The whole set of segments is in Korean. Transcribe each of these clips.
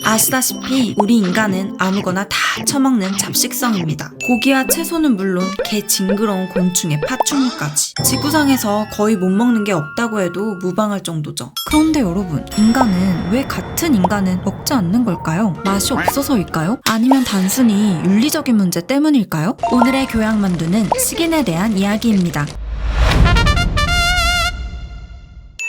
아시다시피 우리 인간은 아무거나 다 처먹는 잡식성입니다. 고기와 채소는 물론 개 징그러운 곤충의 파충류까지. 지구상에서 거의 못 먹는 게 없다고 해도 무방할 정도죠. 그런데 여러분, 인간은 왜 같은 인간은 먹지 않는 걸까요? 맛이 없어서일까요? 아니면 단순히 윤리적인 문제 때문일까요? 오늘의 교양만두는 식인에 대한 이야기입니다.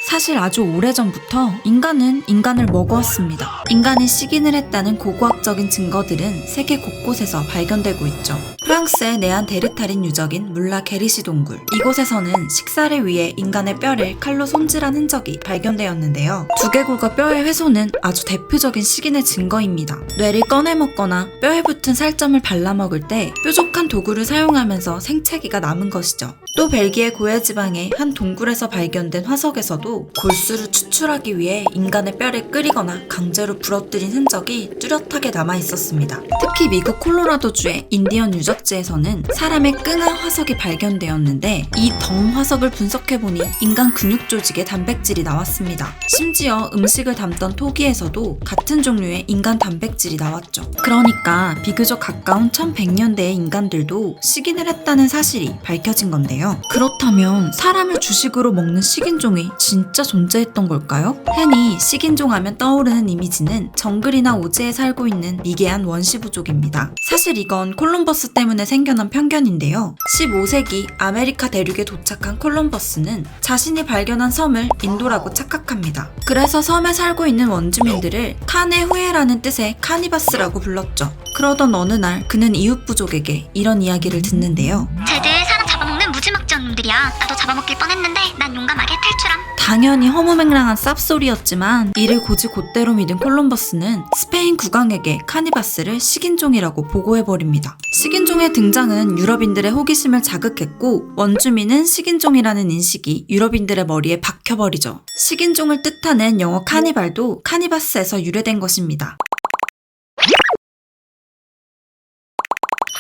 사실 아주 오래전부터 인간은 인간을 먹어왔습니다. 인간이 식인을 했다는 고고학적인 증거들은 세계 곳곳에서 발견되고 있죠. 프랑스의 네안데르탈인 유적인 물라 게리시 동굴. 이곳에서는 식사를 위해 인간의 뼈를 칼로 손질한 흔적이 발견되었는데요. 두개골과 뼈의 훼손은 아주 대표적인 식인의 증거입니다. 뇌를 꺼내 먹거나 뼈에 붙은 살점을 발라 먹을 때 뾰족한 도구를 사용하면서 생채기가 남은 것이죠. 또 벨기에 고해 지방의 한 동굴에서 발견된 화석에서도 골수를 추출하기 위해 인간의 뼈를 끓이거나 강제로 부러뜨린 흔적이 뚜렷하게 남아 있었습니다. 특히 미국 콜로라도주의 인디언 유적지에서는 사람의 끙한 화석이 발견되었는데 이 덩 화석을 분석해보니 인간 근육 조직의 단백질이 나왔습니다. 심지어 음식을 담던 토기에서도 같은 종류의 인간 단백질이 나왔죠. 그러니까 비교적 가까운 1100년대의 인간들도 식인을 했다는 사실이 밝혀진 건데요. 그렇다면 사람을 주식으로 먹는 식인종이 진짜 존재했던 걸까요? 흔히 식인종 하면 떠오르는 이미지는 정글이나 오지에 살고 있는 미개한 원시부족입니다. 사실 이건 콜럼버스 때문에 생겨난 편견인데요. 15세기 아메리카 대륙에 도착한 콜럼버스는 자신이 발견한 섬을 인도라고 착각합니다. 그래서 섬에 살고 있는 원주민들을 칸의 후예라는 뜻의 카니바스라고 불렀죠. 그러던 어느 날 그는 이웃 부족에게 이런 이야기를 듣는데요. 쟤들 사람 잡아먹는 무지막지한 놈들이야. 나도 잡아먹길 뻔했는데 난 용감하게 탈출함. 당연히 허무맹랑한 쌉소리였지만 이를 곧이곧대로 믿은 콜럼버스는 스페인 국왕에게 카니바스를 식인종이라고 보고해버립니다. 식인종의 등장은 유럽인들의 호기심을 자극했고 원주민은 식인종이라는 인식이 유럽인들의 머리에 박혀버리죠. 식인종을 뜻하는 영어 카니발도 카니바스에서 유래된 것입니다.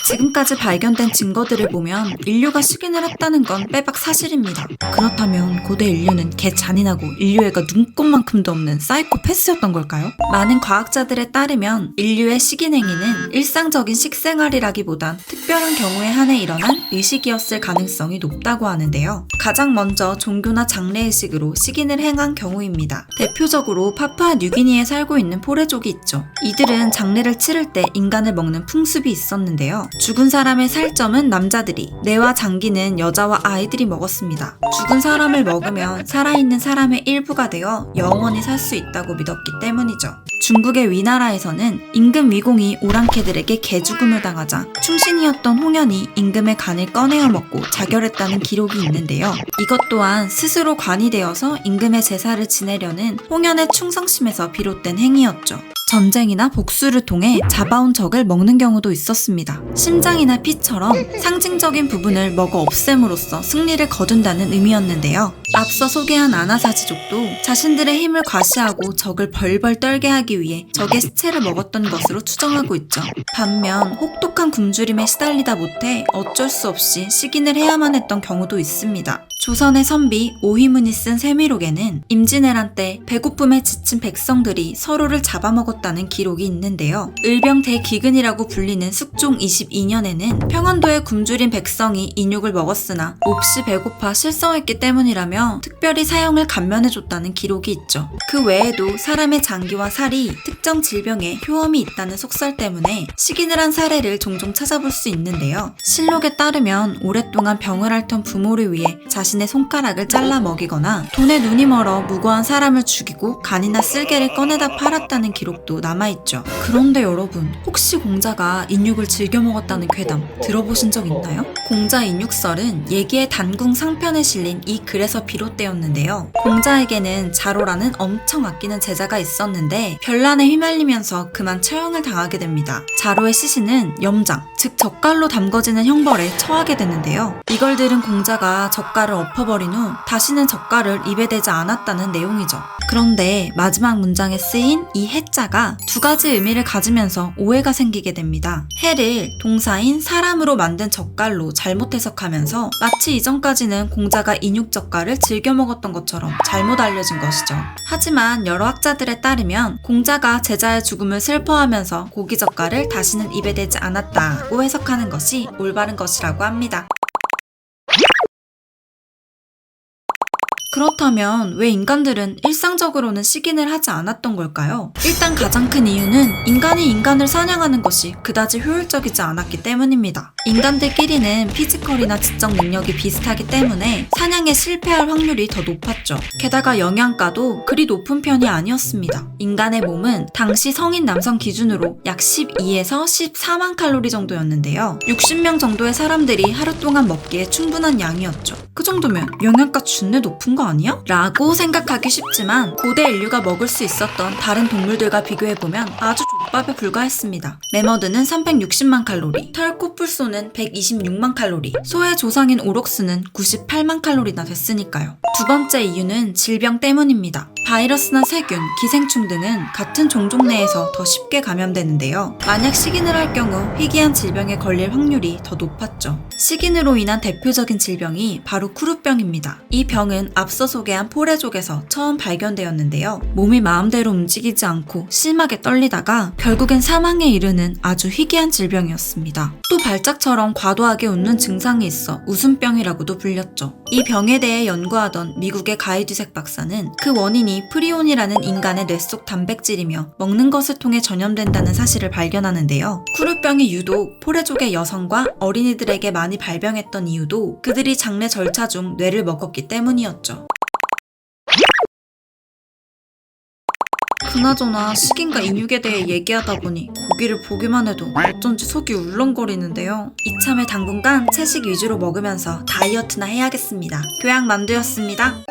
지금까지 발견된 증거들을 보면 인류가 식인을 했다는 건 빼박 사실입니다. 그렇다면 고대 인류는 개 잔인하고 인류애가 눈꼽만큼도 없는 사이코패스였던 걸까요? 많은 과학자들에 따르면 인류의 식인 행위는 일상적인 식생활이라기보단 특별한 경우에 한해 일어난 의식이었을 가능성이 높다고 하는데요. 가장 먼저 종교나 장례의식으로 식인을 행한 경우입니다. 대표적으로 파푸아 뉴기니에 살고 있는 포레족이 있죠. 이들은 장례를 치를 때 인간을 먹는 풍습이 있었는데요. 죽은 사람의 살점은 남자들이, 뇌와 장기는 여자와 아이들이 먹었습니다. 죽은 사람을 먹으면 살아있는 사람의 일부가 되어 영원히 살 수 있다고 믿었기 때문이죠. 중국의 위나라에서는 임금 위공이 오랑캐들에게 개죽음을 당하자 충신이었던 홍연이 임금의 간을 꺼내어 먹고 자결했다는 기록이 있는데요. 이것 또한 스스로 관이 되어서 임금의 제사를 지내려는 홍연의 충성심에서 비롯된 행위였죠. 전쟁이나 복수를 통해 잡아온 적을 먹는 경우도 있었습니다. 심장이나 피처럼 상징적인 부분을 먹어 없앰으로써 승리를 거둔다는 의미였는데요. 앞서 소개한 아나사지족도 자신들의 힘을 과시하고 적을 벌벌 떨게 하기 위해 적의 시체를 먹었던 것으로 추정하고 있죠. 반면 혹독한 굶주림에 시달리다 못해 어쩔 수 없이 식인을 해야만 했던 경우도 있습니다. 조선의 선비 오희문이 쓴 세미록에는 임진왜란 때 배고픔에 지친 백성들이 서로를 잡아먹었다는 기록이 있는데요. 을병대기근이라고 불리는 숙종 22년에는 평안도에 굶주린 백성이 인육을 먹었으나 몹시 배고파 실성했기 때문이라며 특별히 사형을 감면해줬다는 기록이 있죠. 그 외에도 사람의 장기와 살이 특정 질병에 효험이 있다는 속설 때문에 식인을 한 사례를 종종 찾아볼 수 있는데요. 실록에 따르면 오랫동안 병을 앓던 부모를 위해 자신의 손가락을 잘라 먹이거나 돈에 눈이 멀어 무고한 사람을 죽이고 간이나 쓸개를 꺼내다 팔았다는 기록도 남아있죠. 그런데 여러분, 혹시 공자가 인육을 즐겨 먹었다는 괴담 들어보신 적 있나요? 공자 인육설은 예기의 단궁 상편에 실린 이 글에서 비롯되었는데요. 공자에게는 자로라는 엄청 아끼는 제자가 있었는데 별난에 휘말리면서 그만 처형을 당하게 됩니다. 자로의 시신은 염장, 즉 젓갈로 담궈지는 형벌에 처하게 되는데요. 이걸 들은 공자가 젓갈을 엎어버린 후 다시는 젓갈을 입에 대지 않았다는 내용이죠. 그런데 마지막 문장에 쓰인 이 해자가 두 가지 의미를 가지면서 오해가 생기게 됩니다. 해를 동사인 사람으로 만든 젓갈로 잘못 해석하면서 마치 이전까지는 공자가 인육젓갈을 즐겨 먹었던 것처럼 잘못 알려진 것이죠. 하지만 여러 학자들에 따르면 공자가 제자의 죽음을 슬퍼하면서 고기젓갈을 다시는 입에 대지 않았다고 해석하는 것이 올바른 것이라고 합니다. 그렇다면 왜 인간들은 일상적으로는 식인을 하지 않았던 걸까요? 일단 가장 큰 이유는 인간이 인간을 사냥하는 것이 그다지 효율적이지 않았기 때문입니다. 인간들끼리는 피지컬이나 지적 능력이 비슷하기 때문에 사냥에 실패할 확률이 더 높았죠. 게다가 영양가도 그리 높은 편이 아니었습니다. 인간의 몸은 당시 성인 남성 기준으로 약 12에서 14만 칼로리 정도였는데요. 60명 정도의 사람들이 하루 동안 먹기에 충분한 양이었죠. 그 정도면 영양가 준내 높은 거 아니야? 라고 생각하기 쉽지만 고대 인류가 먹을 수 있었던 다른 동물들과 비교해보면 아주 족밥에 불과했습니다. 매머드는 360만 칼로리, 털코뿔소는 126만 칼로리, 소의 조상인 오록스는 98만 칼로리나 됐으니까요. 두 번째 이유는 질병 때문입니다. 바이러스나 세균, 기생충 등은 같은 종족 내에서 더 쉽게 감염되는데요. 만약 식인을 할 경우 희귀한 질병에 걸릴 확률이 더 높았죠. 식인으로 인한 대표적인 질병이 바로 쿠루병입니다. 이 병은 앞서 소개한 포레족에서 처음 발견되었는데요. 몸이 마음대로 움직이지 않고 심하게 떨리다가 결국엔 사망에 이르는 아주 희귀한 질병이었습니다. 또 발작처럼 과도하게 웃는 증상이 있어 웃음병이라고도 불렸죠. 이 병에 대해 연구하던 미국의 가이듀색 박사는 그 원인이 프리온이라는 인간의 뇌 속 단백질이며 먹는 것을 통해 전염된다는 사실을 발견하는데요. 쿠루병이 유독 포레족의 여성과 어린이들에게 많이 발병했던 이유도 그들이 장례 절차 중 뇌를 먹었기 때문이었죠. 그나저나 식인과 인육에 대해 얘기하다 보니 고기를 보기만 해도 어쩐지 속이 울렁거리는데요. 이참에 당분간 채식 위주로 먹으면서 다이어트나 해야겠습니다. 교양만두였습니다.